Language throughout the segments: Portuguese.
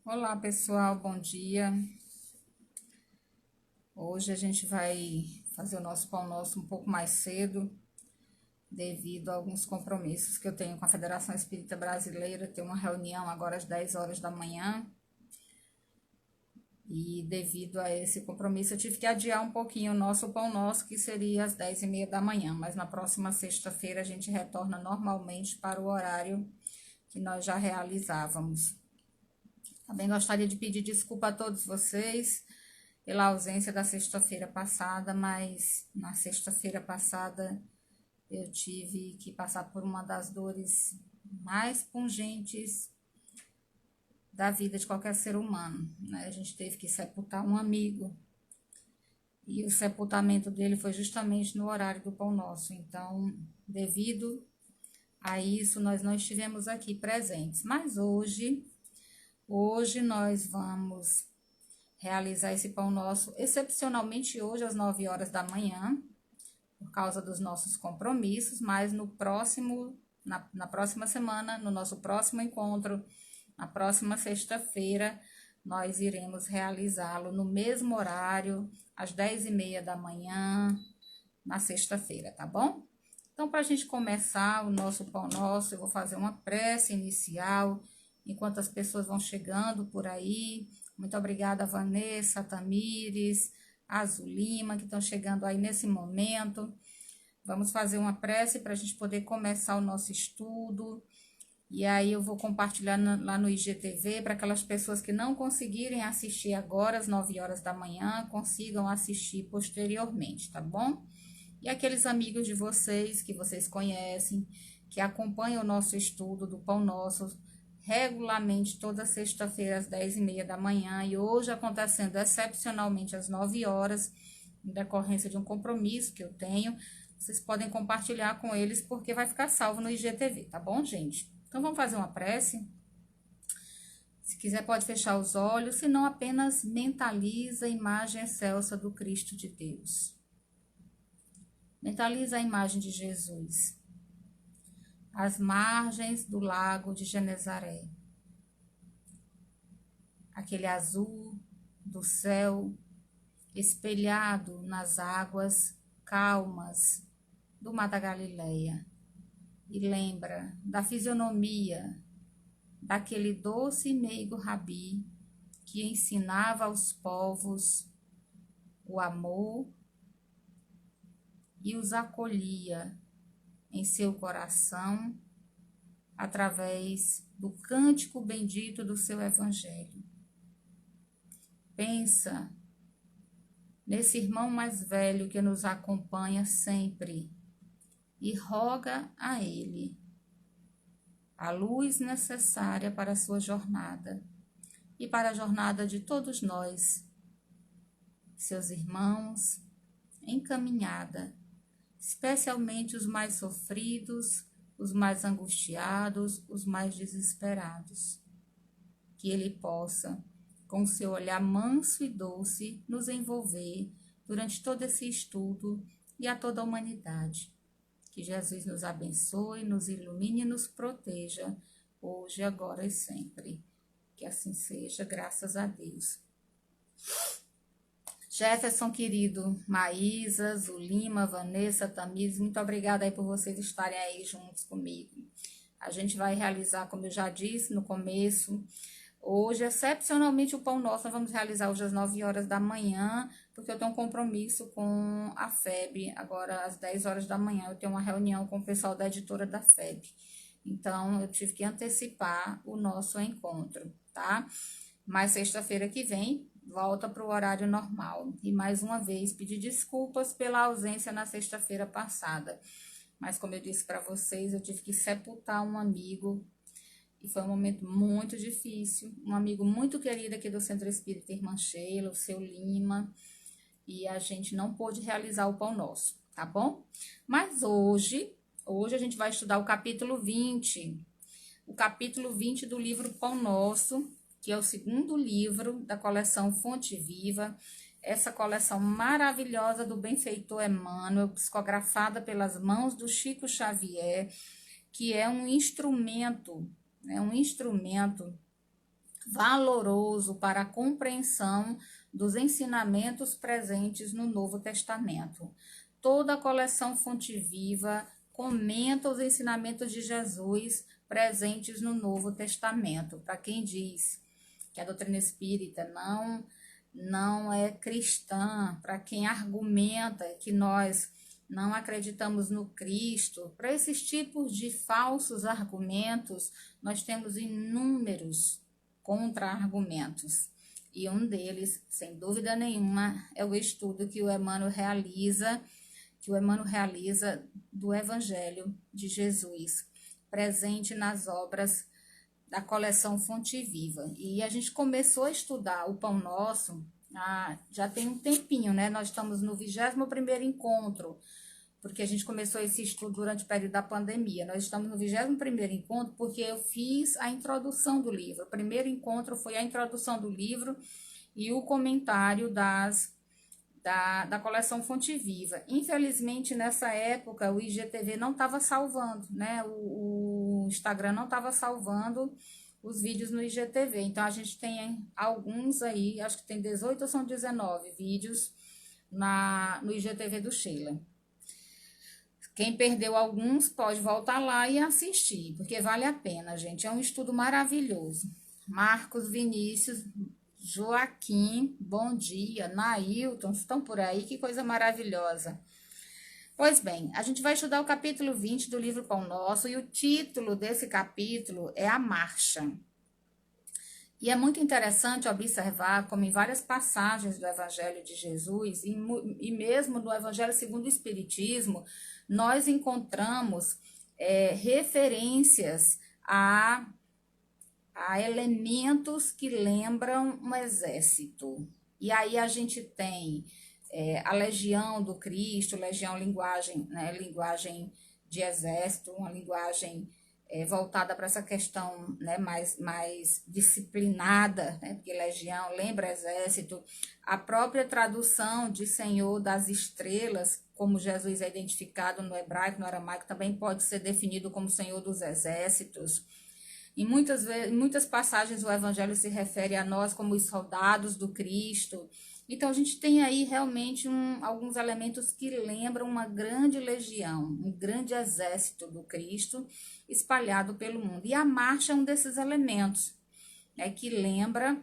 Olá, pessoal, bom dia. Hoje a gente vai fazer o nosso pão nosso um pouco mais cedo, devido a alguns compromissos que eu tenho com a Federação Espírita Brasileira. Tem uma reunião agora às 10 horas da manhã. E devido a esse compromisso, eu tive que adiar um pouquinho o nosso pão nosso, que seria às 10h30 da manhã. Mas na próxima sexta-feira a gente retorna normalmente para o horário que nós já realizávamos. Também gostaria de pedir desculpa a todos vocês pela ausência da sexta-feira passada, mas na sexta-feira passada eu tive que passar por uma das dores mais pungentes da vida de qualquer ser humano, né? A gente teve que sepultar um amigo e o sepultamento dele foi justamente no horário do Pão Nosso. Então, devido a isso, nós não estivemos aqui presentes. Mas hoje nós vamos realizar esse pão nosso, excepcionalmente hoje às 9 horas da manhã, por causa dos nossos compromissos, mas na próxima semana, no nosso próximo encontro, na próxima sexta-feira, nós iremos realizá-lo no mesmo horário, às 10h30 da manhã, na sexta-feira, tá bom? Então, para a gente começar o nosso pão nosso, eu vou fazer uma prece inicial, enquanto as pessoas vão chegando por aí. Muito obrigada, Vanessa, Tamires, Azul Lima, que estão chegando aí nesse momento. Vamos fazer uma prece para a gente poder começar o nosso estudo. E aí eu vou compartilhar lá no IGTV para aquelas pessoas que não conseguirem assistir agora, às 9 horas da manhã, consigam assistir posteriormente, tá bom? E aqueles amigos de vocês que vocês conhecem, que acompanham o nosso estudo do Pão Nosso regularmente toda sexta-feira às 10h30 da manhã, e hoje acontecendo excepcionalmente às 9 horas, em decorrência de um compromisso que eu tenho. Vocês podem compartilhar com eles, porque vai ficar salvo no IGTV, tá bom, gente? Então, vamos fazer uma prece. Se quiser, pode fechar os olhos, se não, apenas mentaliza a imagem excelsa do Cristo de Deus. Mentaliza a imagem de Jesus às margens do lago de Genezaré. Aquele azul do céu espelhado nas águas calmas do Mar da Galileia. E lembra da fisionomia daquele doce e meigo rabi que ensinava aos povos o amor e os acolhia em seu coração através do cântico bendito do seu evangelho. Pensa nesse irmão mais velho que nos acompanha sempre e roga a ele a luz necessária para a sua jornada e para a jornada de todos nós, seus irmãos, em caminhada, especialmente os mais sofridos, os mais angustiados, os mais desesperados. Que ele possa, com seu olhar manso e doce, nos envolver durante todo esse estudo e a toda a humanidade. Que Jesus nos abençoe, nos ilumine e nos proteja, hoje, agora e sempre. Que assim seja, graças a Deus. Jefferson, querido, Maísa, Zulima, Vanessa, Tamires, muito obrigada aí por vocês estarem aí juntos comigo. A gente vai realizar, como eu já disse no começo, hoje, excepcionalmente, o Pão Nosso nós vamos realizar hoje às 9 horas da manhã, porque eu tenho um compromisso com a FEB, agora às 10 horas da manhã, eu tenho uma reunião com o pessoal da editora da FEB. Então, eu tive que antecipar o nosso encontro, tá? Mas sexta-feira que vem, volta para o horário normal. E mais uma vez, pedir desculpas pela ausência na sexta-feira passada. Mas como eu disse para vocês, eu tive que sepultar um amigo e foi um momento muito difícil. Um amigo muito querido aqui do Centro Espírita Irmã Sheila, o seu Lima, e a gente não pôde realizar o Pão Nosso, tá bom? Mas hoje a gente vai estudar o capítulo 20. O capítulo 20 do livro Pão Nosso, que é o segundo livro da coleção Fonte Viva, essa coleção maravilhosa do benfeitor Emmanuel, psicografada pelas mãos do Chico Xavier, que é um instrumento valoroso para a compreensão dos ensinamentos presentes no Novo Testamento. Toda a coleção Fonte Viva comenta os ensinamentos de Jesus presentes no Novo Testamento. Para quem diz que a doutrina espírita não é cristã, para quem argumenta que nós não acreditamos no Cristo, para esses tipos de falsos argumentos, nós temos inúmeros contra-argumentos. E um deles, sem dúvida nenhuma, é o estudo que o Emmanuel realiza, do Evangelho de Jesus, presente nas obras da coleção Fonte Viva. E a gente começou a estudar o Pão Nosso já tem um tempinho, né? Nós estamos no 21º encontro, porque a gente começou esse estudo durante o período da pandemia. Nós estamos no 21º encontro porque eu fiz a introdução do livro. O primeiro encontro foi a introdução do livro e o comentário da coleção Fonte Viva. Infelizmente, nessa época, o IGTV não estava salvando, né? O Instagram não estava salvando os vídeos no IGTV. Então, a gente tem alguns aí, acho que tem 18 ou são 19 vídeos no IGTV do Sheila. Quem perdeu alguns pode voltar lá e assistir, porque vale a pena, gente. É um estudo maravilhoso. Marcos, Vinícius, Joaquim, bom dia. Nailton, estão por aí? Que coisa maravilhosa. Pois bem, a gente vai estudar o capítulo 20 do livro Pão Nosso e o título desse capítulo é A Marcha. E é muito interessante observar como em várias passagens do Evangelho de Jesus e mesmo no Evangelho segundo o Espiritismo, nós encontramos referências a elementos que lembram um exército. E aí a gente tem a legião do Cristo, legião linguagem, né, linguagem de exército, uma linguagem voltada para essa questão, né, mais disciplinada, né, porque legião lembra exército. A própria tradução de Senhor das Estrelas, como Jesus é identificado no hebraico, no aramaico, também pode ser definido como Senhor dos Exércitos. Em muitas passagens o Evangelho se refere a nós como os soldados do Cristo. Então, a gente tem aí realmente alguns elementos que lembram uma grande legião, um grande exército do Cristo espalhado pelo mundo. E a marcha é um desses elementos, né, que lembra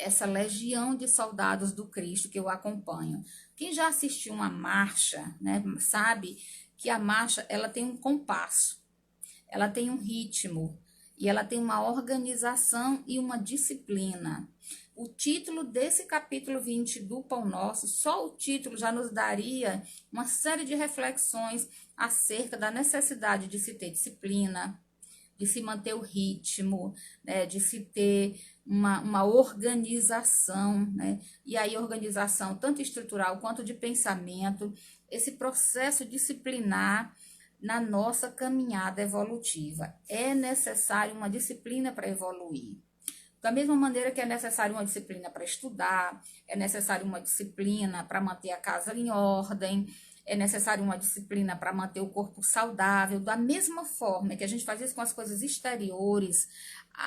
essa legião de soldados do Cristo que eu acompanho. Quem já assistiu uma marcha, né, sabe que a marcha ela tem um compasso. Ela tem um ritmo e ela tem uma organização e uma disciplina. O título desse capítulo 20 do Pão Nosso, só o título já nos daria uma série de reflexões acerca da necessidade de se ter disciplina, de se manter o ritmo, né, de se ter uma organização, né? E aí organização tanto estrutural quanto de pensamento, esse processo disciplinar na nossa caminhada evolutiva. É necessário uma disciplina para evoluir. Da mesma maneira que é necessário uma disciplina para estudar, é necessário uma disciplina para manter a casa em ordem, é necessário uma disciplina para manter o corpo saudável. Da mesma forma que a gente faz isso com as coisas exteriores,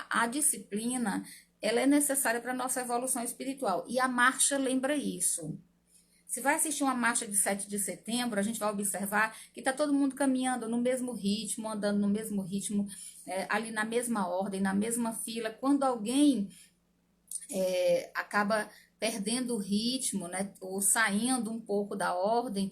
a disciplina ela é necessária para a nossa evolução espiritual. E a marcha lembra isso. Se vai assistir uma marcha de 7 de setembro, a gente vai observar que está todo mundo caminhando no mesmo ritmo, andando no mesmo ritmo, ali na mesma ordem, na mesma fila. Quando alguém acaba perdendo o ritmo, né, ou saindo um pouco da ordem,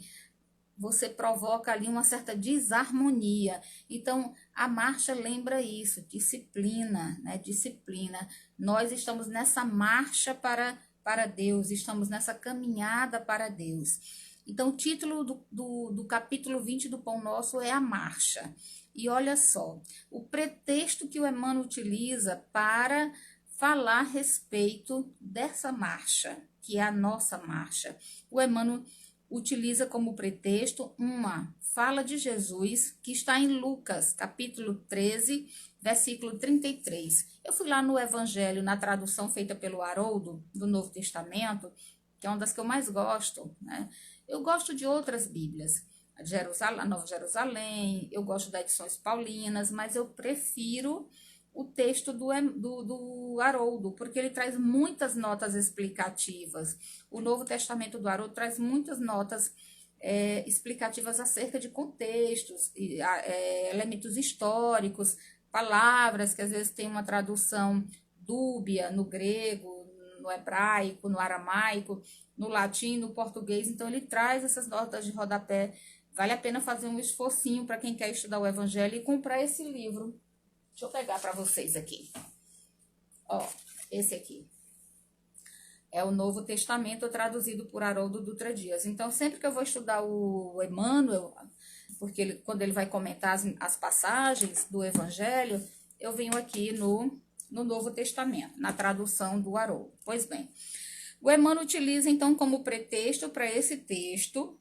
você provoca ali uma certa desarmonia. Então, a marcha lembra isso, disciplina, né, disciplina. Nós estamos nessa marcha para Deus, estamos nessa caminhada para Deus. Então, o título do capítulo 20 do Pão Nosso é A Marcha. E olha só, o pretexto que o Emmanuel utiliza para falar a respeito dessa marcha, que é a nossa marcha. O Emmanuel utiliza como pretexto uma fala de Jesus que está em Lucas, capítulo 13, versículo 33. Eu fui lá no Evangelho, na tradução feita pelo Haroldo, do Novo Testamento, que é uma das que eu mais gosto, né? Eu gosto de outras Bíblias, a Nova Jerusalém, eu gosto das edições paulinas, mas eu prefiro o texto do Haroldo, porque ele traz muitas notas explicativas. O Novo Testamento do Haroldo traz muitas notas explicativas acerca de contextos, elementos históricos, palavras que às vezes tem uma tradução dúbia no grego, no hebraico, no aramaico, no latim, no português. Então, ele traz essas notas de rodapé. Vale a pena fazer um esforcinho para quem quer estudar o Evangelho e comprar esse livro. Deixa eu pegar para vocês aqui. Ó, esse aqui. É o Novo Testamento traduzido por Haroldo Dutra Dias. Então, sempre que eu vou estudar o Emmanuel, porque quando ele vai comentar as passagens do Evangelho, eu venho aqui no Novo Testamento, na tradução do Haroldo. Pois bem, o Emmanuel utiliza, então, como pretexto para esse texto,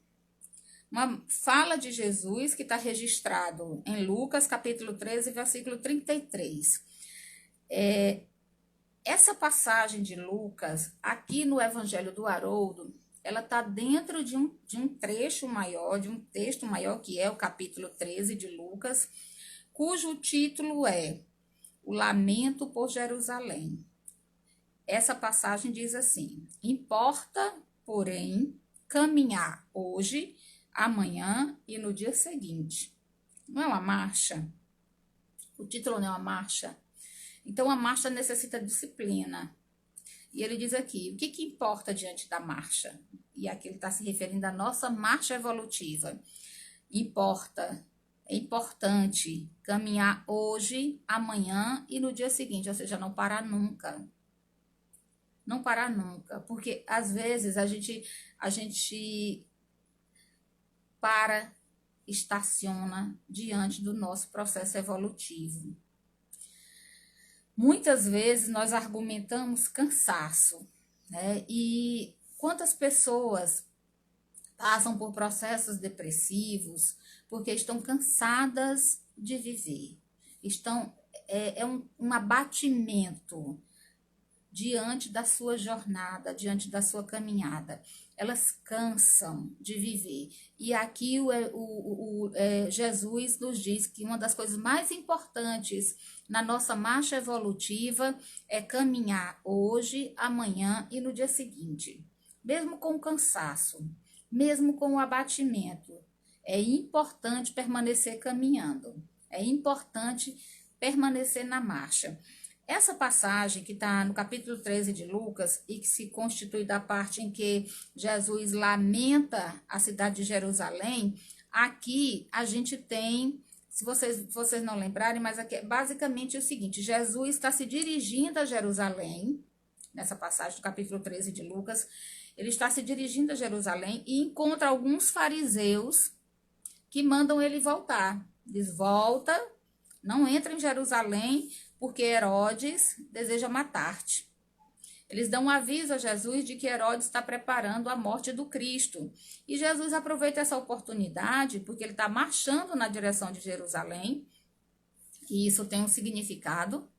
uma fala de Jesus que está registrado em Lucas, capítulo 13, versículo 33. Essa passagem de Lucas, aqui no Evangelho do Haroldo, ela está dentro de um trecho maior, de um texto maior, que é o capítulo 13 de Lucas, cujo título é O Lamento por Jerusalém. Essa passagem diz assim: importa, porém, caminhar hoje, amanhã e no dia seguinte. Não é uma marcha? O título não é uma marcha? Então, a marcha necessita necessita E ele diz aqui, o que importa diante da marcha? E aqui ele está se referindo à nossa marcha evolutiva. É importante caminhar hoje, amanhã e no dia seguinte, ou seja, não parar nunca. Não parar nunca, porque às vezes a gente para, estaciona diante do nosso processo evolutivo. Muitas vezes nós argumentamos cansaço, né? E quantas pessoas passam por processos depressivos porque estão cansadas de viver. Um abatimento diante da sua jornada, diante da sua caminhada. Elas cansam de viver. E aqui Jesus nos diz que uma das coisas mais importantes na nossa marcha evolutiva é caminhar hoje, amanhã e no dia seguinte. Mesmo com o cansaço, mesmo com o abatimento, é importante permanecer caminhando. É importante permanecer na marcha. Essa passagem que está no capítulo 13 de Lucas e que se constitui da parte em que Jesus lamenta a cidade de Jerusalém, aqui a gente tem, se vocês não lembrarem, mas aqui é basicamente o seguinte: Jesus está se dirigindo a Jerusalém, nessa passagem do capítulo 13 de Lucas, ele está se dirigindo a Jerusalém e encontra alguns fariseus que mandam ele voltar. Diz: volta, não entra em Jerusalém, porque Herodes deseja matar-te. Eles dão um aviso a Jesus de que Herodes está preparando a morte do Cristo. E Jesus aproveita essa oportunidade, porque ele está marchando na direção de Jerusalém, e isso tem um significado.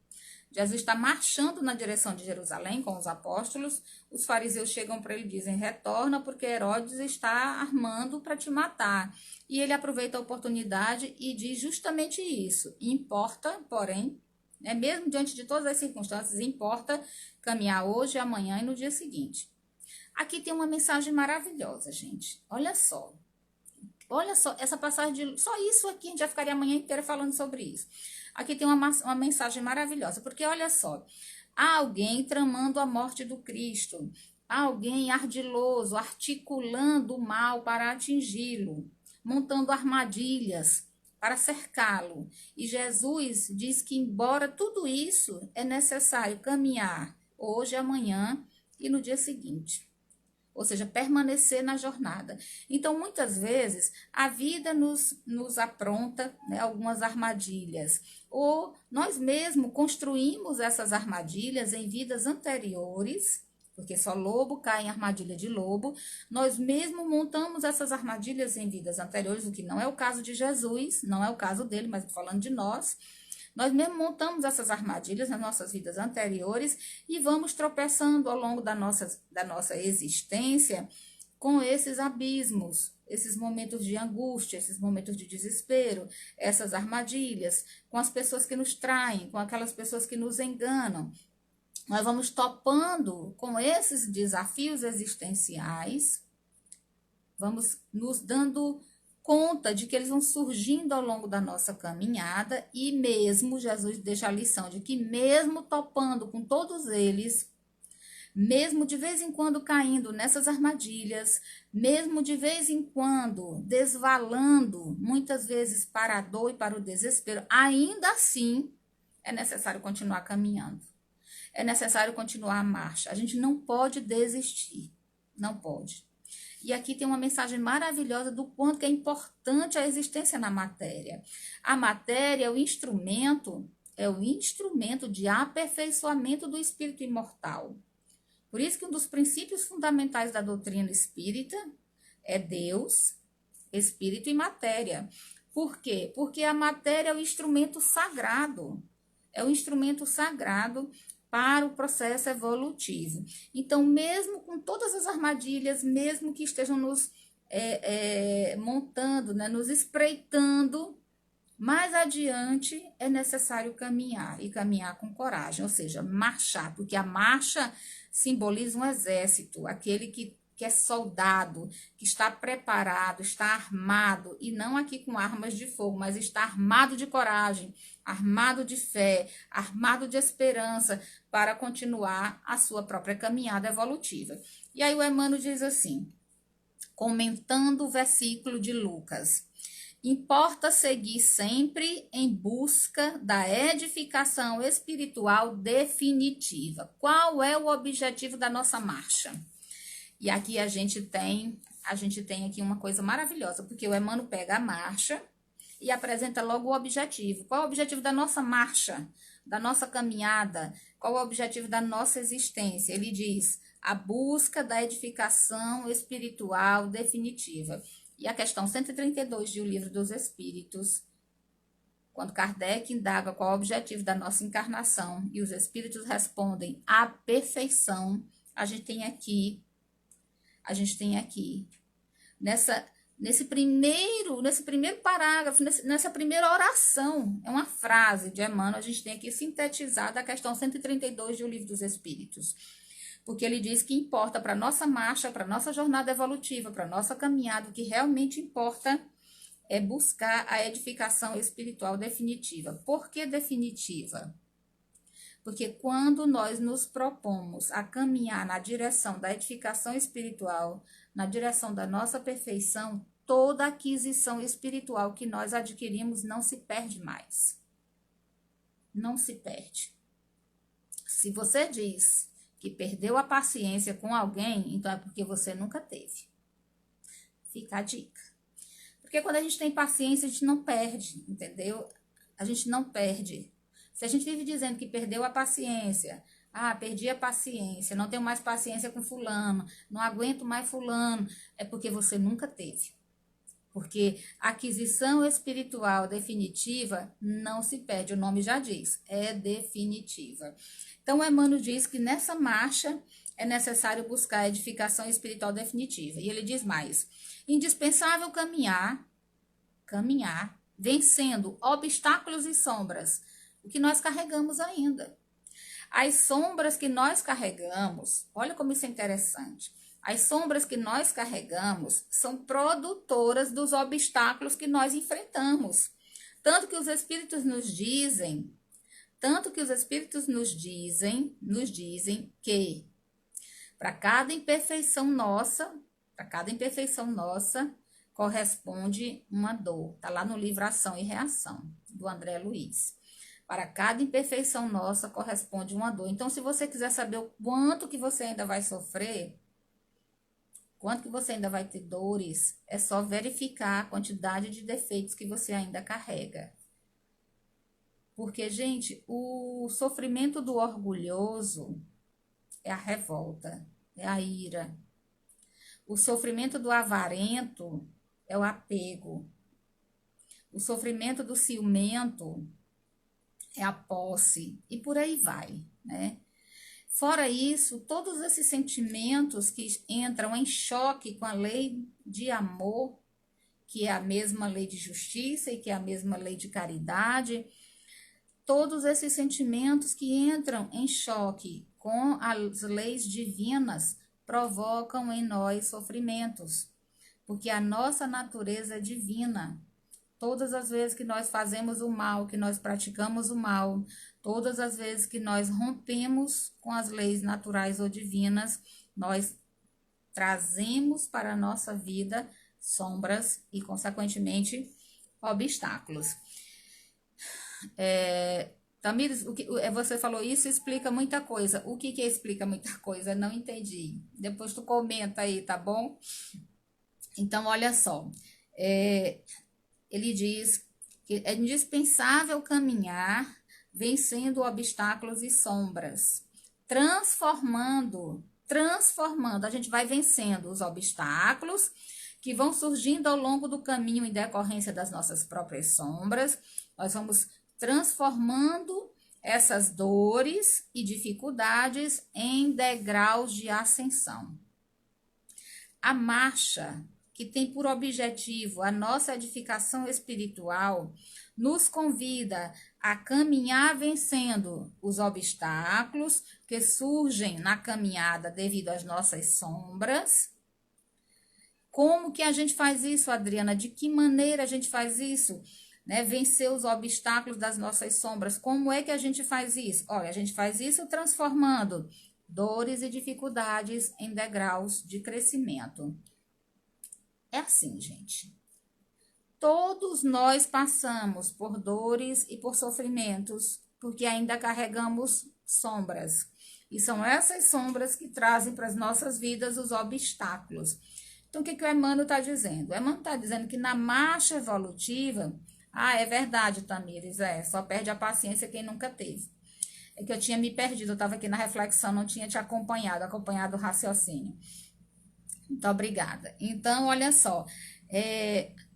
Jesus está marchando na direção de Jerusalém com os apóstolos. Os fariseus chegam para ele e dizem: retorna, porque Herodes está armando para te matar. E ele aproveita a oportunidade e diz justamente isso: importa, porém, mesmo diante de todas as circunstâncias, importa caminhar hoje, amanhã e no dia seguinte. Aqui tem uma mensagem maravilhosa, gente. Olha só. Olha só, essa passagem, só isso aqui, a gente já ficaria a manhã inteira falando sobre isso. Aqui tem uma mensagem maravilhosa, porque olha só, há alguém tramando a morte do Cristo, há alguém ardiloso, articulando o mal para atingi-lo, montando armadilhas para cercá-lo. E Jesus diz que, embora tudo isso, é necessário caminhar hoje, amanhã e no dia seguinte. Ou seja, permanecer na jornada. Então, muitas vezes, a vida nos apronta, algumas armadilhas. Ou nós mesmos construímos essas armadilhas em vidas anteriores, porque só lobo cai em armadilha de lobo. Nós mesmos montamos essas armadilhas em vidas anteriores, o que não é o caso de Jesus, não é o caso dele, mas estou falando de nós. Nós mesmo montamos essas armadilhas nas nossas vidas anteriores e vamos tropeçando ao longo da nossa existência com esses abismos, esses momentos de angústia, esses momentos de desespero, essas armadilhas, com as pessoas que nos traem, com aquelas pessoas que nos enganam. Nós vamos topando com esses desafios existenciais, vamos nos dando conta de que eles vão surgindo ao longo da nossa caminhada e mesmo, Jesus deixa a lição de que mesmo topando com todos eles, mesmo de vez em quando caindo nessas armadilhas, mesmo de vez em quando desvalando, muitas vezes para a dor e para o desespero, ainda assim é necessário continuar caminhando. É necessário continuar a marcha. A gente não pode desistir. Não pode. E aqui tem uma mensagem maravilhosa do quanto que é importante a existência na matéria. A matéria é o instrumento de aperfeiçoamento do espírito imortal. Por isso que um dos princípios fundamentais da doutrina espírita é Deus, espírito e matéria. Por quê? Porque a matéria é o instrumento sagrado. É o instrumento sagrado para o processo evolutivo. Então, mesmo com todas as armadilhas, mesmo que estejam nos montando, né, nos espreitando, mais adiante é necessário caminhar, e caminhar com coragem, ou seja, marchar, porque a marcha simboliza um exército, aquele que é soldado, que está preparado, está armado, e não aqui com armas de fogo, mas está armado de coragem, armado de fé, armado de esperança, para continuar a sua própria caminhada evolutiva. E aí o Emmanuel diz assim, comentando o versículo de Lucas: importa seguir sempre em busca da edificação espiritual definitiva. Qual é o objetivo da nossa marcha? E aqui a gente tem aqui uma coisa maravilhosa, porque o Emmanuel pega a marcha e apresenta logo o objetivo. Qual é o objetivo da nossa marcha, da nossa caminhada? Qual é o objetivo da nossa existência? Ele diz: a busca da edificação espiritual definitiva. E a questão 132 de O Livro dos Espíritos, quando Kardec indaga qual é o objetivo da nossa encarnação e os espíritos respondem: a perfeição, a gente tem aqui, nesse primeiro parágrafo, nessa primeira oração, é uma frase de Emmanuel, a gente tem aqui sintetizada a questão 132 de O Livro dos Espíritos. Porque ele diz que importa para a nossa marcha, para a nossa jornada evolutiva, para a nossa caminhada, o que realmente importa é buscar a edificação espiritual definitiva. Por que definitiva? Porque quando nós nos propomos a caminhar na direção da edificação espiritual, na direção da nossa perfeição, toda aquisição espiritual que nós adquirimos não se perde mais. Não se perde. Se você diz que perdeu a paciência com alguém, então é porque você nunca teve. Fica a dica. Porque quando a gente tem paciência, a gente não perde, entendeu? A gente não perde. Se a gente vive dizendo que perdeu a paciência, perdi a paciência, não tenho mais paciência com fulano, não aguento mais fulano, é porque você nunca teve. Porque a aquisição espiritual definitiva não se perde, o nome já diz, é definitiva. Então, Emmanuel diz que nessa marcha é necessário buscar a edificação espiritual definitiva. E ele diz mais: indispensável caminhar, vencendo obstáculos e sombras, o que nós carregamos ainda. As sombras que nós carregamos, olha como isso é interessante. As sombras que nós carregamos são produtoras dos obstáculos que nós enfrentamos. Tanto que os espíritos nos dizem que para cada imperfeição nossa, corresponde uma dor. Está lá no livro Ação e Reação, do André Luiz. Para cada imperfeição nossa corresponde uma dor. Então, se você quiser saber o quanto que você ainda vai sofrer, quanto que você ainda vai ter dores, é só verificar a quantidade de defeitos que você ainda carrega. Porque, gente, o sofrimento do orgulhoso é a revolta, é a ira. O sofrimento do avarento é o apego. O sofrimento do ciumento é a posse. E por aí vai, né? Fora isso, todos esses sentimentos que entram em choque com a lei de amor, que é a mesma lei de justiça e que é a mesma lei de caridade, todos esses sentimentos que entram em choque com as leis divinas provocam em nós sofrimentos, porque a nossa natureza é divina. Todas as vezes que nós fazemos o mal, que nós praticamos o mal, todas as vezes que nós rompemos com as leis naturais ou divinas, nós trazemos para a nossa vida sombras e, consequentemente, obstáculos. Tamires, você falou isso, explica muita coisa. O que explica muita coisa? Não entendi. Depois tu comenta aí, tá bom? Então, olha só. Ele diz que é indispensável caminhar vencendo obstáculos e sombras, transformando. A gente vai vencendo os obstáculos que vão surgindo ao longo do caminho em decorrência das nossas próprias sombras. Nós vamos transformando essas dores e dificuldades em degraus de ascensão. A marcha, que tem por objetivo a nossa edificação espiritual, nos convida a caminhar vencendo os obstáculos que surgem na caminhada devido às nossas sombras. Como que a gente faz isso, Adriana? De que maneira a gente faz isso? Né? Vencer os obstáculos das nossas sombras. Como é que a gente faz isso? Olha, a gente faz isso transformando dores e dificuldades em degraus de crescimento. É assim, gente. Todos nós passamos por dores e por sofrimentos, porque ainda carregamos sombras. E são essas sombras que trazem para as nossas vidas os obstáculos. Então, o que o Emmanuel está dizendo? O Emmanuel está dizendo que na marcha evolutiva, é verdade, Tamires, só perde a paciência quem nunca teve. É que eu tinha me perdido, eu estava aqui na reflexão, não tinha te acompanhado o raciocínio. Muito obrigada. Então, olha só,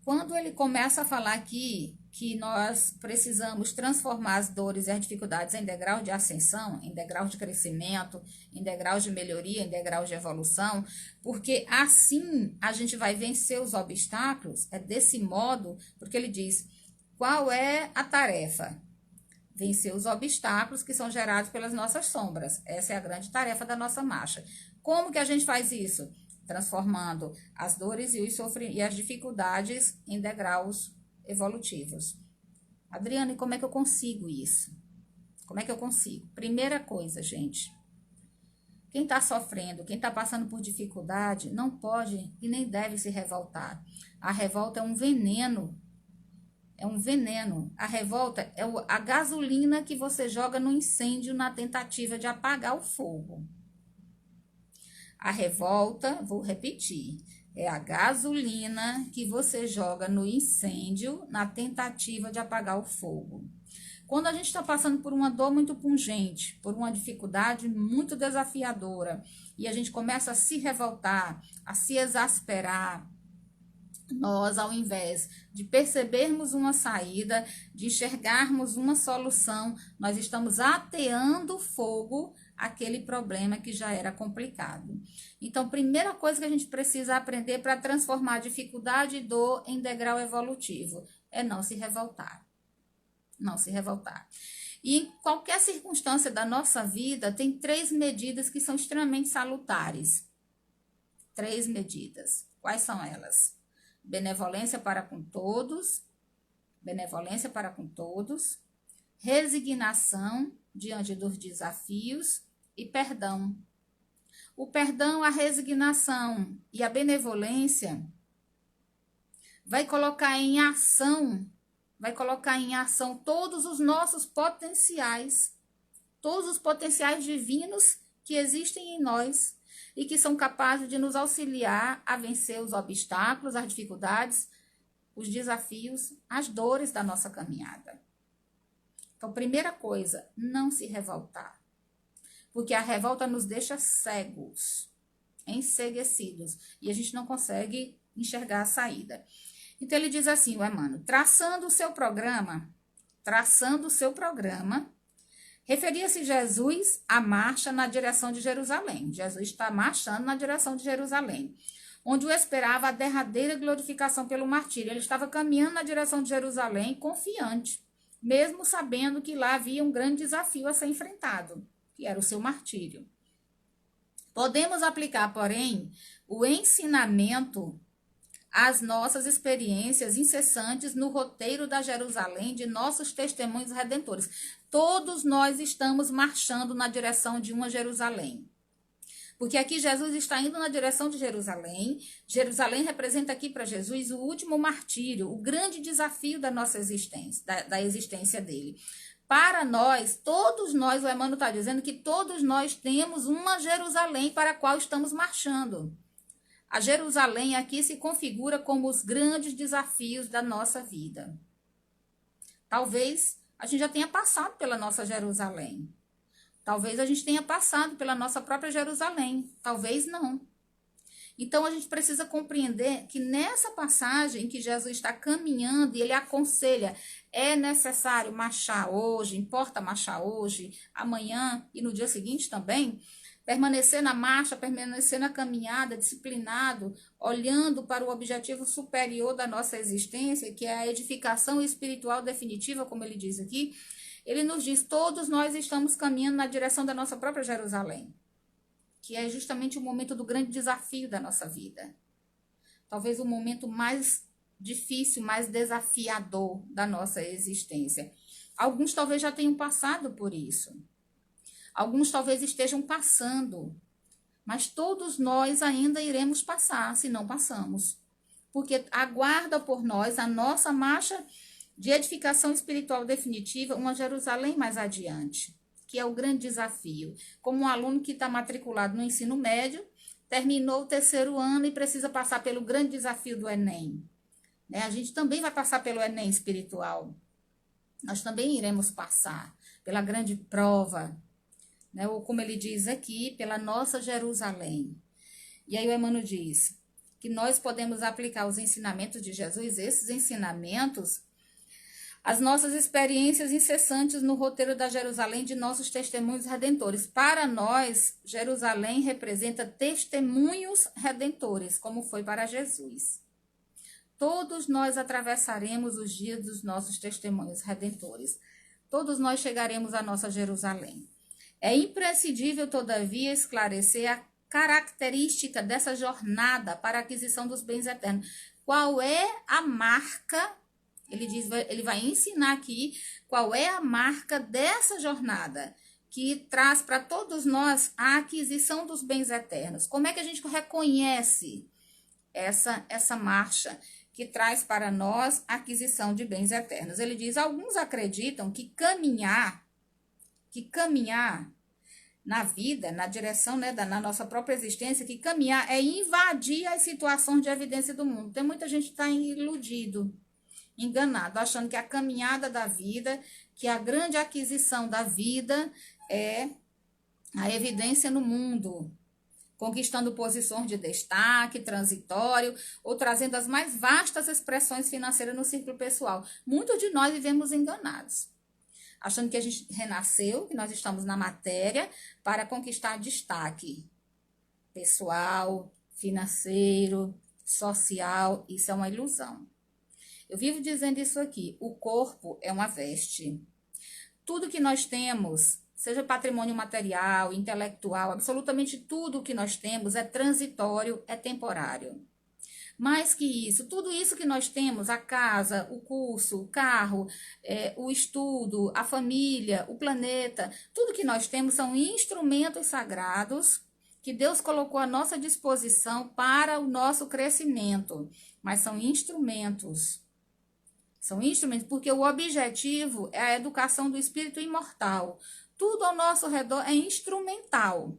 quando ele começa a falar aqui que nós precisamos transformar as dores e as dificuldades em degraus de ascensão, em degraus de crescimento, em degraus de melhoria, em degraus de evolução, porque assim a gente vai vencer os obstáculos, é desse modo, porque ele diz, qual é a tarefa? Vencer os obstáculos que são gerados pelas nossas sombras. Essa é a grande tarefa da nossa marcha. Como que a gente faz isso? Transformando as dores e as dificuldades em degraus evolutivos. Adriana, e como é que eu consigo isso? Como é que eu consigo? Primeira coisa, gente, quem está sofrendo, quem está passando por dificuldade, não pode e nem deve se revoltar. A revolta é um veneno. É um veneno. A revolta é a gasolina que você joga no incêndio na tentativa de apagar o fogo. A revolta, vou repetir, é a gasolina que você joga no incêndio na tentativa de apagar o fogo. Quando a gente está passando por uma dor muito pungente, por uma dificuldade muito desafiadora, e a gente começa a se revoltar, a se exasperar, nós, ao invés de percebermos uma saída, de enxergarmos uma solução, nós estamos ateando fogo àquele problema que já era complicado. Então, primeira coisa que a gente precisa aprender para transformar dificuldade e dor em degrau evolutivo é não se revoltar. Não se revoltar. E em qualquer circunstância da nossa vida, tem 3 medidas que são extremamente salutares. 3 medidas. Quais são elas? Benevolência para com todos, resignação diante dos desafios e perdão. O perdão, a resignação e a benevolência vai colocar em ação todos os nossos potenciais, todos os potenciais divinos que existem em nós e que são capazes de nos auxiliar a vencer os obstáculos, as dificuldades, os desafios, as dores da nossa caminhada. Então, primeira coisa, não se revoltar. Porque a revolta nos deixa cegos, enceguecidos, e a gente não consegue enxergar a saída. Então, ele diz assim, o Emmanuel, traçando o seu programa, Referia-se Jesus à marcha na direção de Jerusalém. Jesus está marchando na direção de Jerusalém, onde o esperava a derradeira glorificação pelo martírio. Ele estava caminhando na direção de Jerusalém confiante, mesmo sabendo que lá havia um grande desafio a ser enfrentado, que era o seu martírio. Podemos aplicar, porém, o ensinamento às nossas experiências incessantes no roteiro da Jerusalém de nossos testemunhos redentores. Todos nós estamos marchando na direção de uma Jerusalém. Porque aqui Jesus está indo na direção de Jerusalém. Jerusalém representa aqui para Jesus o último martírio, o grande desafio da nossa existência, da existência dele. Para nós, todos nós, o Emmanuel está dizendo que todos nós temos uma Jerusalém para a qual estamos marchando. A Jerusalém aqui se configura como os grandes desafios da nossa vida. Talvez a gente já tenha passado pela nossa Jerusalém. Talvez a gente tenha passado pela nossa própria Jerusalém. Talvez não. Então a gente precisa compreender que nessa passagem que Jesus está caminhando e ele aconselha, é necessário marchar hoje, importa marchar hoje, amanhã e no dia seguinte também, permanecer na marcha, permanecer na caminhada, disciplinado, olhando para o objetivo superior da nossa existência, que é a edificação espiritual definitiva, como ele diz aqui. Ele nos diz, todos nós estamos caminhando na direção da nossa própria Jerusalém, que é justamente o momento do grande desafio da nossa vida. Talvez o momento mais difícil, mais desafiador da nossa existência. Alguns talvez já tenham passado por isso. Alguns talvez estejam passando, mas todos nós ainda iremos passar, se não passamos. Porque aguarda por nós a nossa marcha de edificação espiritual definitiva, uma Jerusalém mais adiante, que é o grande desafio. Como um aluno que está matriculado no ensino médio, terminou o 3º ano e precisa passar pelo grande desafio do Enem. Né? A gente também vai passar pelo Enem espiritual. Nós também iremos passar pela grande prova, né? Ou como ele diz aqui, pela nossa Jerusalém. E aí o Emmanuel diz que nós podemos aplicar os ensinamentos de Jesus, esses ensinamentos, as nossas experiências incessantes no roteiro da Jerusalém de nossos testemunhos redentores. Para nós, Jerusalém representa testemunhos redentores, como foi para Jesus. Todos nós atravessaremos os dias dos nossos testemunhos redentores. Todos nós chegaremos à nossa Jerusalém. É imprescindível, todavia, esclarecer a característica dessa jornada para a aquisição dos bens eternos. Qual é a marca? Ele vai ensinar aqui qual é a marca dessa jornada que traz para todos nós a aquisição dos bens eternos. Como é que a gente reconhece essa marcha que traz para nós a aquisição de bens eternos? Ele diz, alguns acreditam que caminhar na vida, na direção, né, na nossa própria existência, que caminhar é invadir as situações de evidência do mundo. Tem muita gente que está iludido, enganado, achando que a caminhada da vida, que a grande aquisição da vida é a evidência no mundo, conquistando posições de destaque, transitório, ou trazendo as mais vastas expressões financeiras no círculo pessoal. Muitos de nós vivemos enganados, achando que a gente renasceu, que nós estamos na matéria para conquistar destaque pessoal, financeiro, social. Isso é uma ilusão. Eu vivo dizendo isso aqui, o corpo é uma veste. Tudo que nós temos, seja patrimônio material, intelectual, absolutamente tudo que nós temos é transitório, é temporário. Mais que isso, tudo isso que nós temos, a casa, o curso, o carro, o estudo, a família, o planeta, tudo que nós temos são instrumentos sagrados que Deus colocou à nossa disposição para o nosso crescimento. Mas são instrumentos. São instrumentos porque o objetivo é a educação do espírito imortal. Tudo ao nosso redor é instrumental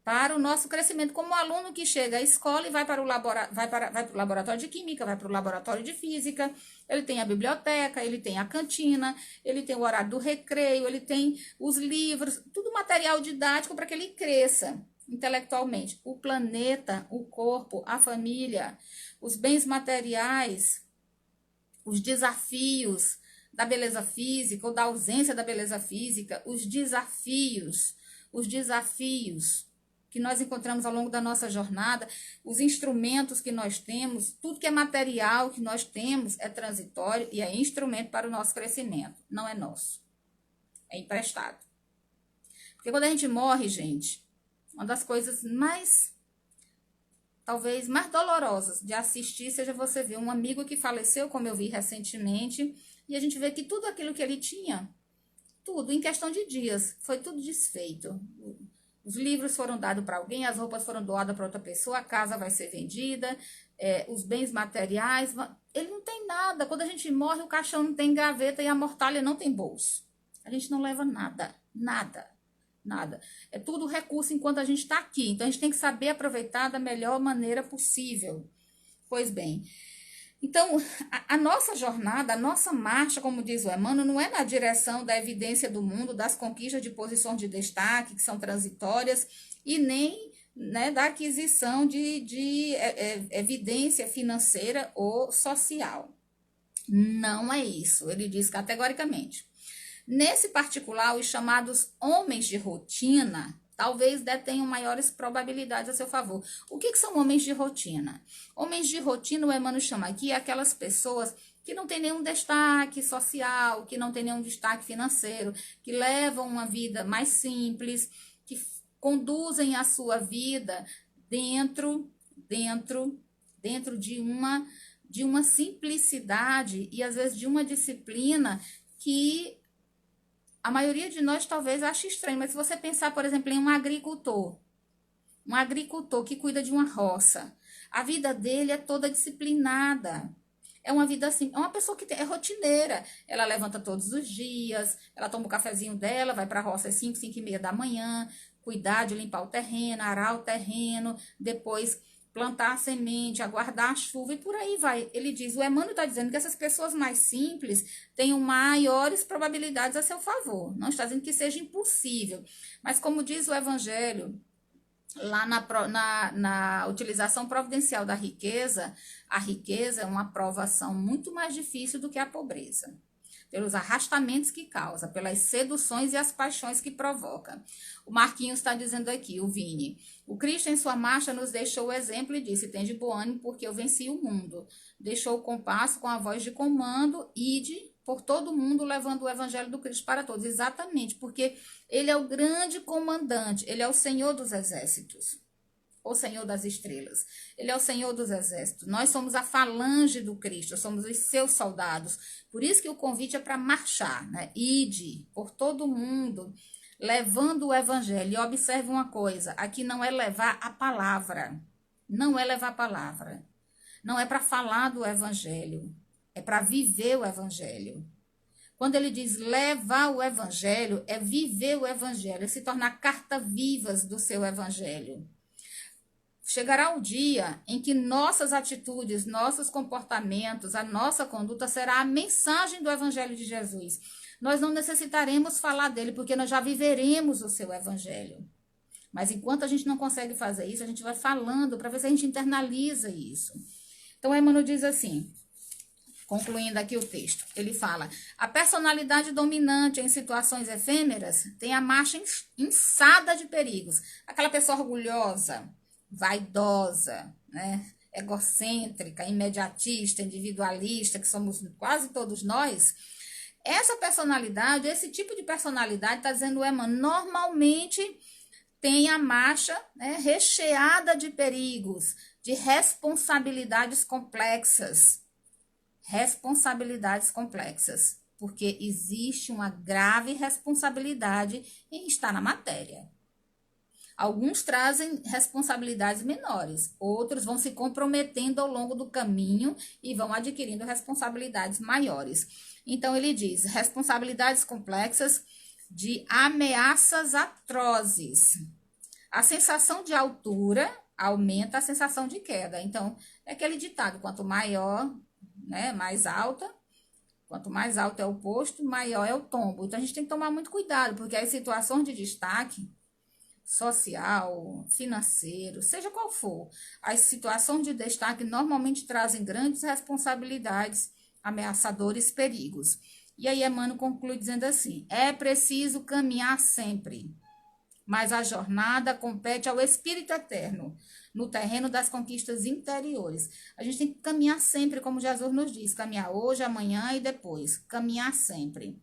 para o nosso crescimento, como o aluno que chega à escola e vai para o laboratório de química, vai para o laboratório de física, ele tem a biblioteca, ele tem a cantina, ele tem o horário do recreio, ele tem os livros, tudo material didático para que ele cresça intelectualmente. O planeta, o corpo, a família, os bens materiais, os desafios, da beleza física ou da ausência da beleza física, os desafios que nós encontramos ao longo da nossa jornada, os instrumentos que nós temos, tudo que é material que nós temos é transitório e é instrumento para o nosso crescimento, não é nosso, é emprestado. Porque quando a gente morre, gente, uma das coisas talvez mais dolorosas de assistir seja você ver um amigo que faleceu, como eu vi recentemente, e a gente vê que tudo aquilo que ele tinha, tudo, em questão de dias, foi tudo desfeito. Os livros foram dados para alguém, as roupas foram doadas para outra pessoa, a casa vai ser vendida, os bens materiais, ele não tem nada. Quando a gente morre, o caixão não tem gaveta e a mortalha não tem bolso. A gente não leva nada, nada. Nada. É tudo recurso enquanto a gente está aqui. Então, a gente tem que saber aproveitar da melhor maneira possível. Pois bem, então, a nossa jornada, a nossa marcha, como diz o Emmanuel, não é na direção da evidência do mundo, das conquistas de posições de destaque, que são transitórias, e nem, né, da aquisição de evidência financeira ou social. Não é isso, ele diz categoricamente. Nesse particular, os chamados homens de rotina talvez detenham maiores probabilidades a seu favor. O que são homens de rotina? Homens de rotina, o Emmanuel chama aqui aquelas pessoas que não têm nenhum destaque social, que não têm nenhum destaque financeiro, que levam uma vida mais simples, que conduzem a sua vida dentro de uma simplicidade e às vezes de uma disciplina que a maioria de nós talvez ache estranho, mas se você pensar, por exemplo, em um agricultor que cuida de uma roça, a vida dele é toda disciplinada. É uma vida assim, é uma pessoa que é rotineira. Ela levanta todos os dias, ela toma o cafezinho dela, vai para a roça às 5, 5 e meia da manhã, cuidar de limpar o terreno, arar o terreno, depois plantar a semente, aguardar a chuva e por aí vai. Ele diz, o Emmanuel está dizendo que essas pessoas mais simples tenham maiores probabilidades a seu favor. Não está dizendo que seja impossível, mas como diz o Evangelho, lá na utilização providencial da riqueza, a riqueza é uma provação muito mais difícil do que a pobreza. Pelos arrastamentos que causa, pelas seduções e as paixões que provoca. O Marquinhos está dizendo aqui, o Vini, o Cristo em sua marcha nos deixou o exemplo e disse, tem de bom ânimo porque eu venci o mundo. Deixou o compasso com a voz de comando, ide por todo mundo levando o evangelho do Cristo para todos. Exatamente, porque ele é o grande comandante, ele é o Senhor dos exércitos. O Senhor das estrelas, ele é o Senhor dos exércitos, nós somos a falange do Cristo, somos os seus soldados, por isso que o convite é para marchar, né? Ide por todo mundo, levando o evangelho, e observe uma coisa, aqui não é levar a palavra, não é levar a palavra, não é para falar do evangelho, é para viver o evangelho. Quando ele diz levar o evangelho, é viver o evangelho, é se tornar carta-vivas do seu evangelho. Chegará o dia em que nossas atitudes, nossos comportamentos, a nossa conduta será a mensagem do Evangelho de Jesus. Nós não necessitaremos falar dele, porque nós já viveremos o seu Evangelho. Mas enquanto a gente não consegue fazer isso, a gente vai falando para ver se a gente internaliza isso. Então, Emmanuel diz assim, concluindo aqui o texto, ele fala, a personalidade dominante em situações efêmeras tem a marcha inçada de perigos. Aquela pessoa orgulhosa, vaidosa, né? Egocêntrica, imediatista, individualista, que somos quase todos nós, essa personalidade, esse tipo de personalidade, está dizendo o Emmanuel, normalmente tem a marcha, né, recheada de perigos, de responsabilidades complexas. Responsabilidades complexas, porque existe uma grave responsabilidade em estar na matéria. Alguns trazem responsabilidades menores, outros vão se comprometendo ao longo do caminho e vão adquirindo responsabilidades maiores. Então, ele diz, responsabilidades complexas de ameaças atrozes. A sensação de altura aumenta a sensação de queda. Então, é aquele ditado, quanto maior, né, mais alta, quanto mais alto é o posto, maior é o tombo. Então, a gente tem que tomar muito cuidado, porque as situações de destaque social, financeiro, seja qual for, as situações de destaque normalmente trazem grandes responsabilidades, ameaçadores perigos. E aí Emmanuel conclui dizendo assim: é preciso caminhar sempre, mas a jornada compete ao Espírito Eterno, no terreno das conquistas interiores. A gente tem que caminhar sempre, como Jesus nos diz, caminhar hoje, amanhã e depois, caminhar sempre.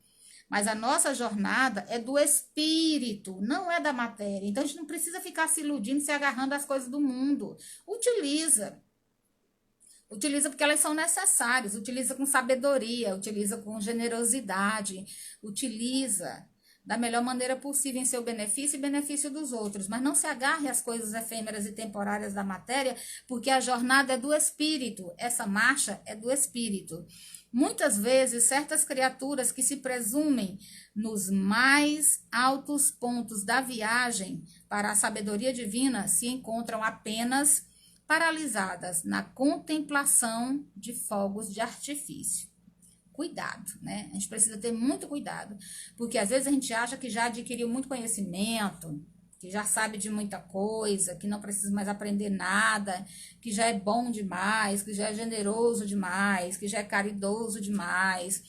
Mas a nossa jornada é do espírito, não é da matéria. Então a gente não precisa ficar se iludindo, se agarrando às coisas do mundo. Utiliza porque elas são necessárias, utiliza com sabedoria, utiliza com generosidade, utiliza da melhor maneira possível em seu benefício e benefício dos outros, mas não se agarre às coisas efêmeras e temporárias da matéria, porque a jornada é do espírito, essa marcha é do espírito. Muitas vezes, certas criaturas que se presumem nos mais altos pontos da viagem para a sabedoria divina se encontram apenas paralisadas na contemplação de fogos de artifício. Cuidado, né? A gente precisa ter muito cuidado, porque às vezes a gente acha que já adquiriu muito conhecimento, que já sabe de muita coisa, que não precisa mais aprender nada, que já é bom demais, que já é generoso demais, que já é caridoso demais,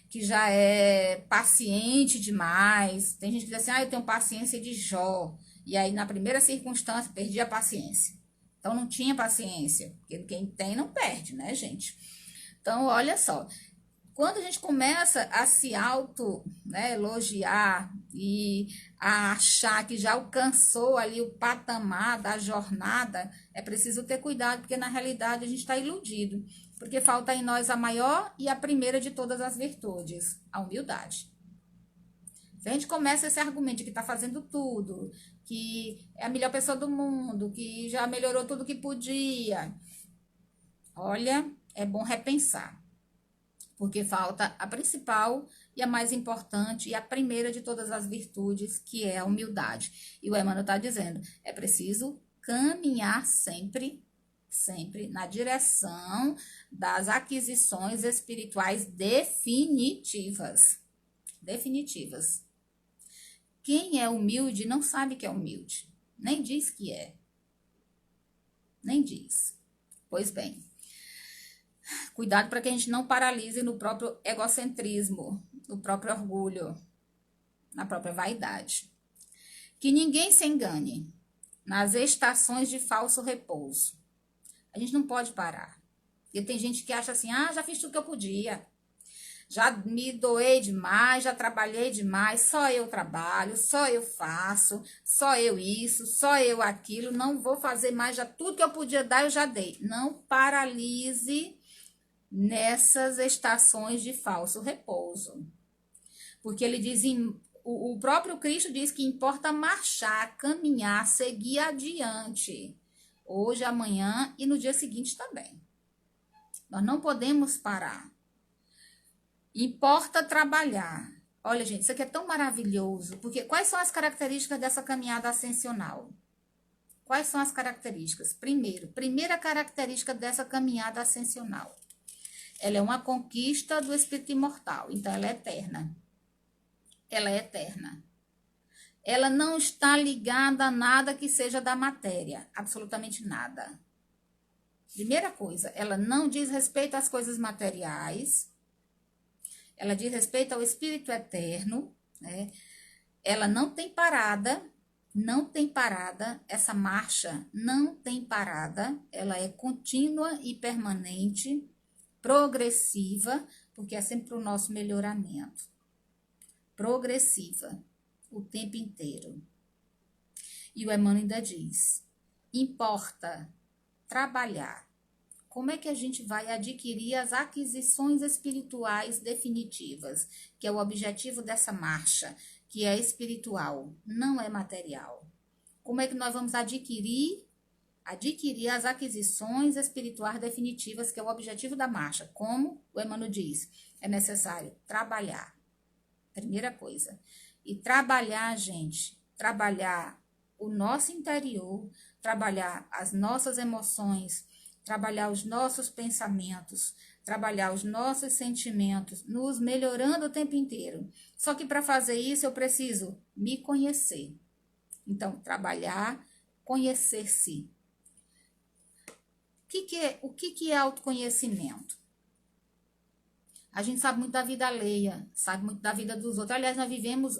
que já é paciente demais. Tem gente que diz assim: eu tenho paciência de Jó. E aí, na primeira circunstância, perdi a paciência. Então, não tinha paciência, porque quem tem não perde, né, gente? Então, olha só, quando a gente começa a se auto, né, elogiar e a achar que já alcançou ali o patamar da jornada, é preciso ter cuidado, porque na realidade a gente está iludido, porque falta em nós a maior e a primeira de todas as virtudes, a humildade. Se a gente começa esse argumento de que está fazendo tudo, que é a melhor pessoa do mundo, que já melhorou tudo que podia, olha, é bom repensar. Porque falta a principal e a mais importante e a primeira de todas as virtudes, que é a humildade. E o Emmanuel está dizendo, é preciso caminhar sempre, sempre na direção das aquisições espirituais definitivas. Definitivas. Quem é humilde não sabe que é humilde, nem diz que é. Nem diz. Pois bem, cuidado para que a gente não paralise no próprio egocentrismo, no próprio orgulho, na própria vaidade. Que ninguém se engane nas estações de falso repouso. A gente não pode parar. Porque tem gente que acha assim: já fiz tudo que eu podia. Já me doei demais, já trabalhei demais, só eu trabalho, só eu faço, só eu isso, só eu aquilo, não vou fazer mais, já tudo que eu podia dar eu já dei. Não paralise nessas estações de falso repouso. Porque ele diz, o próprio Cristo diz que importa marchar, caminhar, seguir adiante. Hoje, amanhã e no dia seguinte também. Nós não podemos parar. Importa trabalhar. Olha, gente, isso aqui é tão maravilhoso, porque quais são as características dessa caminhada ascensional? Quais são as características? Primeira característica dessa caminhada ascensional. Ela é uma conquista do espírito imortal, então ela é eterna. Ela é eterna. Ela não está ligada a nada que seja da matéria, absolutamente nada. Primeira coisa, ela não diz respeito às coisas materiais, ela diz respeito ao Espírito Eterno, né? Ela não tem parada, essa marcha não tem parada, ela é contínua e permanente, progressiva, porque é sempre o nosso melhoramento. Progressiva, o tempo inteiro. E o Emmanuel ainda diz, importa trabalhar. Como é que a gente vai adquirir as aquisições espirituais definitivas, que é o objetivo dessa marcha, que é espiritual, não é material? Como é que nós vamos adquirir as aquisições espirituais definitivas, que é o objetivo da marcha? Como o Emmanuel diz, é necessário trabalhar. Primeira coisa. E trabalhar, gente, trabalhar o nosso interior, trabalhar as nossas emoções, trabalhar os nossos pensamentos, trabalhar os nossos sentimentos, nos melhorando o tempo inteiro. Só que para fazer isso eu preciso me conhecer. Então, trabalhar, conhecer-se. O que é autoconhecimento? A gente sabe muito da vida alheia, sabe muito da vida dos outros. Aliás, nós vivemos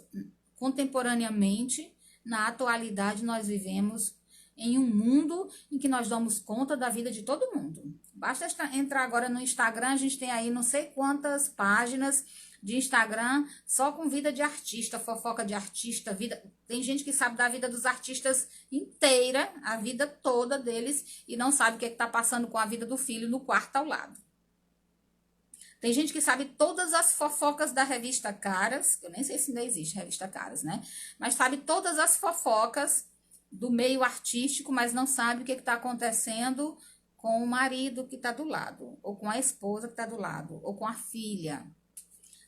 contemporaneamente, na atualidade, nós vivemos em um mundo em que nós damos conta da vida de todo mundo. Basta entrar agora no Instagram, a gente tem aí não sei quantas páginas de Instagram só com vida de artista, fofoca de artista, vida. Tem gente que sabe da vida dos artistas inteira, a vida toda deles, e não sabe o que está passando com a vida do filho no quarto ao lado. Tem gente que sabe todas as fofocas da revista Caras, eu nem sei se ainda existe revista Caras, né? Mas sabe todas as fofocas do meio artístico, mas não sabe o que está acontecendo com o marido que está do lado, ou com a esposa que está do lado, ou com a filha.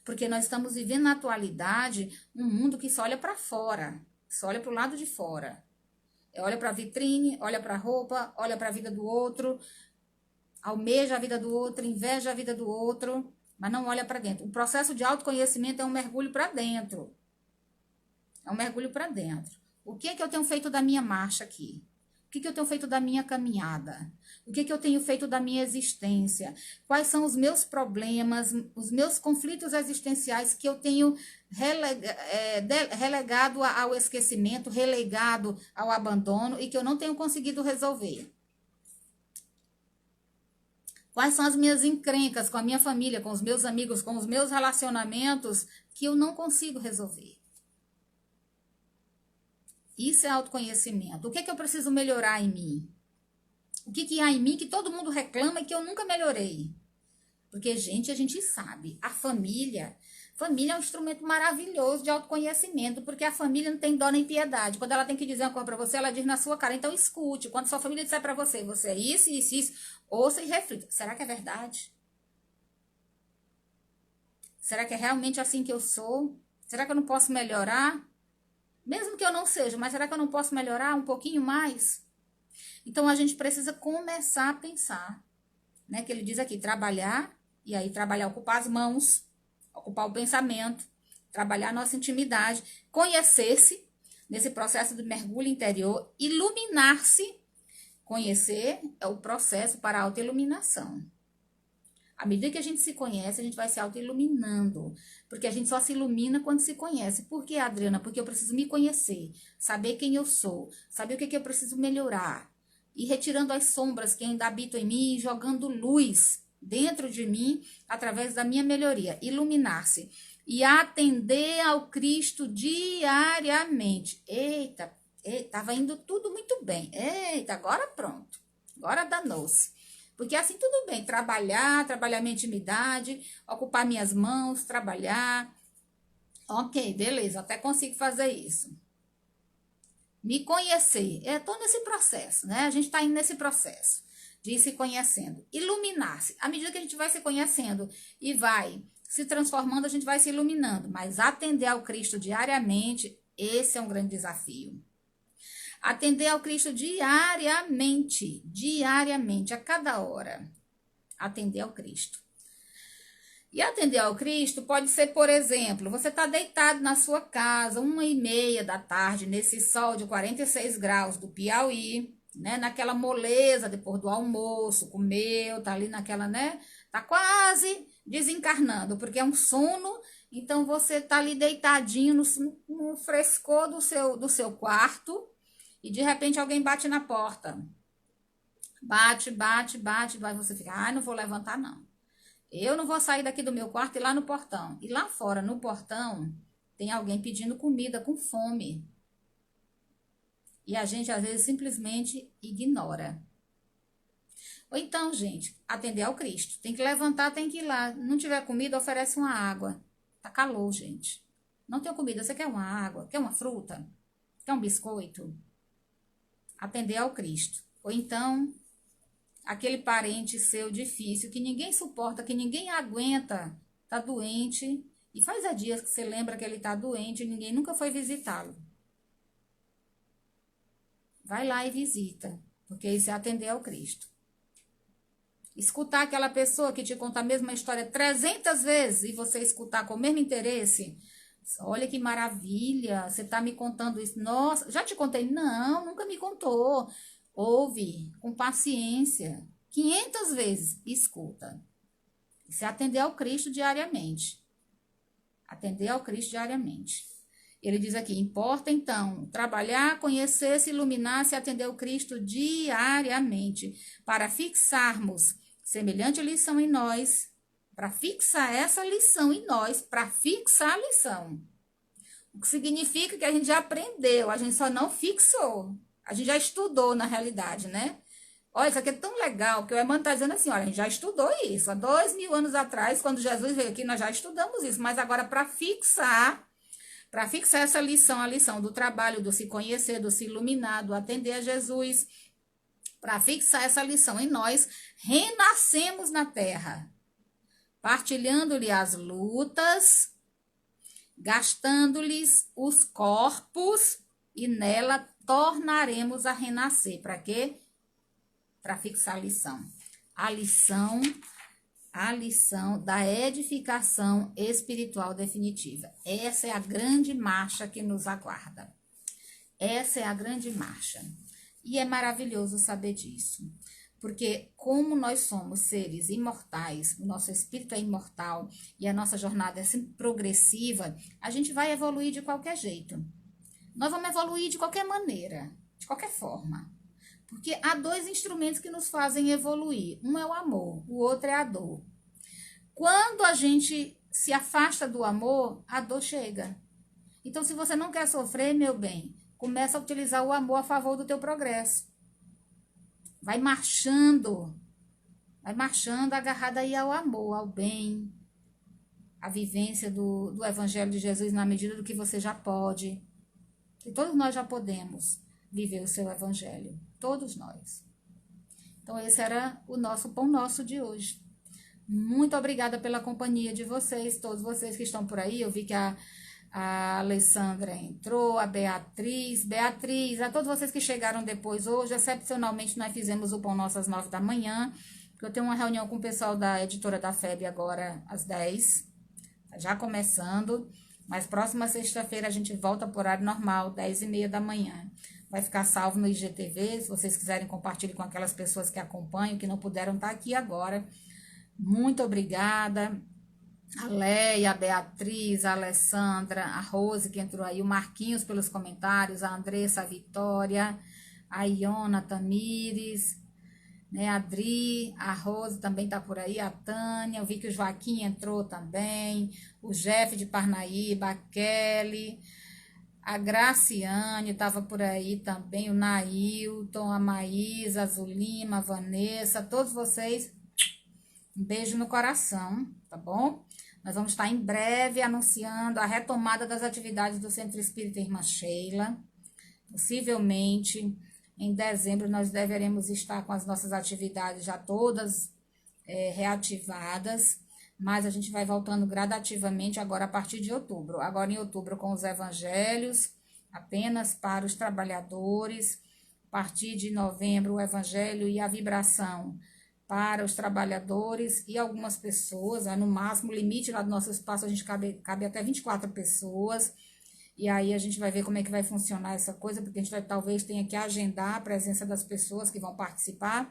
Porque nós estamos vivendo na atualidade um mundo que só olha para fora, só olha para o lado de fora. Olha para a vitrine, olha para a roupa, olha para a vida do outro, almeja a vida do outro, inveja a vida do outro, mas não olha para dentro. O processo de autoconhecimento é um mergulho para dentro. É um mergulho para dentro. O que é que eu tenho feito da minha marcha aqui? O que é que eu tenho feito da minha caminhada? O que é que eu tenho feito da minha existência? Quais são os meus problemas, os meus conflitos existenciais que eu tenho relegado ao esquecimento, relegado ao abandono e que eu não tenho conseguido resolver? Quais são as minhas encrencas com a minha família, com os meus amigos, com os meus relacionamentos que eu não consigo resolver? Isso é autoconhecimento. O que é que eu preciso melhorar em mim? O que há em mim que todo mundo reclama e que eu nunca melhorei? Porque, gente, a gente sabe, a família é um instrumento maravilhoso de autoconhecimento, porque a família não tem dó nem piedade. Quando ela tem que dizer uma coisa para você, ela diz na sua cara. Então, escute. Quando sua família disser para você, você é isso, isso, isso, ouça e reflita. Será que é verdade? Será que é realmente assim que eu sou? Será que eu não posso melhorar? Mesmo que eu não seja, mas será que eu não posso melhorar um pouquinho mais? Então, a gente precisa começar a pensar, né? Que ele diz aqui, trabalhar, e aí trabalhar, ocupar as mãos, ocupar o pensamento, trabalhar a nossa intimidade, conhecer-se nesse processo de mergulho interior, iluminar-se. Conhecer é o processo para a autoiluminação. À medida que a gente se conhece, a gente vai se autoiluminando. Porque a gente só se ilumina quando se conhece. Por que, Adriana? Porque eu preciso me conhecer, saber quem eu sou, saber o que eu preciso melhorar. E retirando as sombras que ainda habitam em mim e jogando luz dentro de mim através da minha melhoria. Iluminar-se. E atender ao Cristo diariamente. Eita, estava indo tudo muito bem. Eita, agora pronto. Agora danou-se. Porque assim tudo bem, trabalhar minha intimidade, ocupar minhas mãos, trabalhar. Ok, beleza, até consigo fazer isso. Me conhecer, tô nesse processo, né? A gente tá indo nesse processo de ir se conhecendo. Iluminar-se. À medida que a gente vai se conhecendo e vai se transformando, a gente vai se iluminando. Mas atender ao Cristo diariamente, esse é um grande desafio. Atender ao Cristo diariamente, a cada hora. Atender ao Cristo. E atender ao Cristo pode ser, por exemplo, você está deitado na sua casa, 1h30 da tarde, nesse sol de 46 graus do Piauí, né? Naquela moleza depois do almoço, comeu, tá ali naquela, né? Tá quase desencarnando, porque é um sono, então você tá ali deitadinho no frescor do seu quarto, e de repente alguém bate na porta. Bate, vai você fica, não vou levantar não. Eu não vou sair daqui do meu quarto e ir lá no portão. E lá fora, no portão, tem alguém pedindo comida com fome. E a gente, às vezes, simplesmente ignora. Ou então, gente, atender ao Cristo. Tem que levantar, tem que ir lá. Não tiver comida, oferece uma água. Tá calor, gente. Não tem comida, você quer uma água? Quer uma fruta? Quer um biscoito? Atender ao Cristo. Ou então, aquele parente seu difícil, que ninguém suporta, que ninguém aguenta, tá doente, e faz há dias que você lembra que ele tá doente e ninguém nunca foi visitá-lo. Vai lá e visita, porque isso é atender ao Cristo. Escutar aquela pessoa que te conta a mesma história 300 vezes e você escutar com o mesmo interesse. Olha que maravilha, você tá me contando isso. Nossa, já te contei? Não, nunca me contou. Ouve com paciência, 500 vezes, escuta. Isso é atender ao Cristo diariamente. Atender ao Cristo diariamente. Ele diz aqui, importa então trabalhar, conhecer, se iluminar, se atender ao Cristo diariamente, para fixarmos semelhante lição em nós, para fixar essa lição em nós, para fixar a lição. O que significa que a gente já aprendeu, a gente só não fixou. A gente já estudou na realidade, né? Olha, isso aqui é tão legal que o Emmanuel está dizendo assim, olha, a gente já estudou isso. Há 2000 anos atrás, quando Jesus veio aqui, nós já estudamos isso. Mas agora, para fixar essa lição, a lição do trabalho, do se conhecer, do se iluminar, do atender a Jesus, para fixar essa lição em nós, renascemos na terra, partilhando-lhe as lutas, gastando-lhes os corpos, e nela tornaremos a renascer. Para quê? Para fixar a lição. A lição da edificação espiritual definitiva. Essa é a grande marcha que nos aguarda. Essa é a grande marcha. E é maravilhoso saber disso. Porque como nós somos seres imortais, o nosso espírito é imortal e a nossa jornada é sempre progressiva, a gente vai evoluir de qualquer jeito. Nós vamos evoluir de qualquer maneira, de qualquer forma. Porque há dois instrumentos que nos fazem evoluir. Um é o amor, o outro é a dor. Quando a gente se afasta do amor, a dor chega. Então, se você não quer sofrer, meu bem, começa a utilizar o amor a favor do teu progresso. Vai marchando agarrada aí ao amor, ao bem, à vivência do Evangelho de Jesus na medida do que você já pode. E todos nós já podemos viver o seu Evangelho, todos nós. Então, esse era o nosso Pão Nosso de hoje. Muito obrigada pela companhia de vocês, todos vocês que estão por aí. Eu vi que a Alessandra entrou, a Beatriz, a todos vocês que chegaram depois hoje. Excepcionalmente, nós fizemos o Pão Nosso às 9 da manhã, porque eu tenho uma reunião com o pessoal da editora da FEB agora às 10, já começando, mas próxima sexta-feira a gente volta por horário normal, 10h30 da manhã. Vai ficar salvo no IGTV, se vocês quiserem compartilhe com aquelas pessoas que acompanham, que não puderam estar aqui agora. Muito obrigada, a Leia, a Beatriz, a Alessandra, a Rose que entrou aí, o Marquinhos pelos comentários, a Andressa, a Vitória, a Iona Tamires, né, a Adri, a Rose também tá por aí, a Tânia, eu vi que o Joaquim entrou também, o Jeff de Parnaíba, a Kelly, a Graciane estava por aí também, o Nailton, a Maísa, a Zulima, a Vanessa, todos vocês. Um beijo no coração, tá bom? Nós vamos estar em breve anunciando a retomada das atividades do Centro Espírita Irmã Sheila. Possivelmente, em dezembro, nós deveremos estar com as nossas atividades já todas reativadas, mas a gente vai voltando gradativamente agora a partir de outubro. Agora em outubro com os evangelhos, apenas para os trabalhadores. A partir de novembro, o evangelho e a vibração para os trabalhadores e algumas pessoas, no máximo, o limite lá do nosso espaço, a gente cabe até 24 pessoas, e aí a gente vai ver como é que vai funcionar essa coisa, porque a gente talvez tenha que agendar a presença das pessoas que vão participar,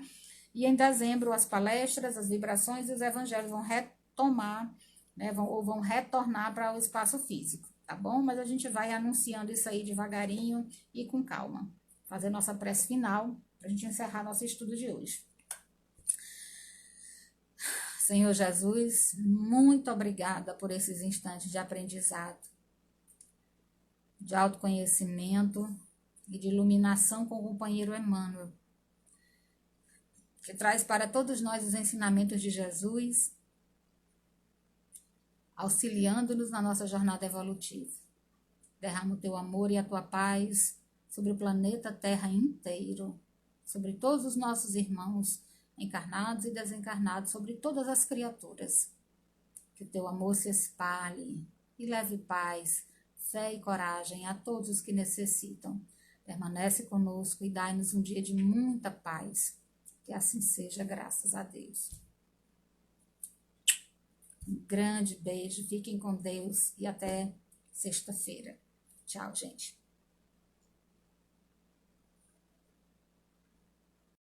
e em dezembro as palestras, as vibrações e os evangelhos vão retomar, né, vão retornar para o espaço físico, tá bom? Mas a gente vai anunciando isso aí devagarinho e com calma, fazer nossa prece final, para a gente encerrar nosso estudo de hoje. Senhor Jesus, muito obrigada por esses instantes de aprendizado, de autoconhecimento e de iluminação com o companheiro Emmanuel, que traz para todos nós os ensinamentos de Jesus, auxiliando-nos na nossa jornada evolutiva. Derrama o teu amor e a tua paz sobre o planeta Terra inteiro, sobre todos os nossos irmãos, encarnados e desencarnados, sobre todas as criaturas. Que o teu amor se espalhe e leve paz, fé e coragem a todos os que necessitam. Permanece conosco e dai-nos um dia de muita paz. Que assim seja, graças a Deus. Um grande beijo, fiquem com Deus e até sexta-feira. Tchau, gente.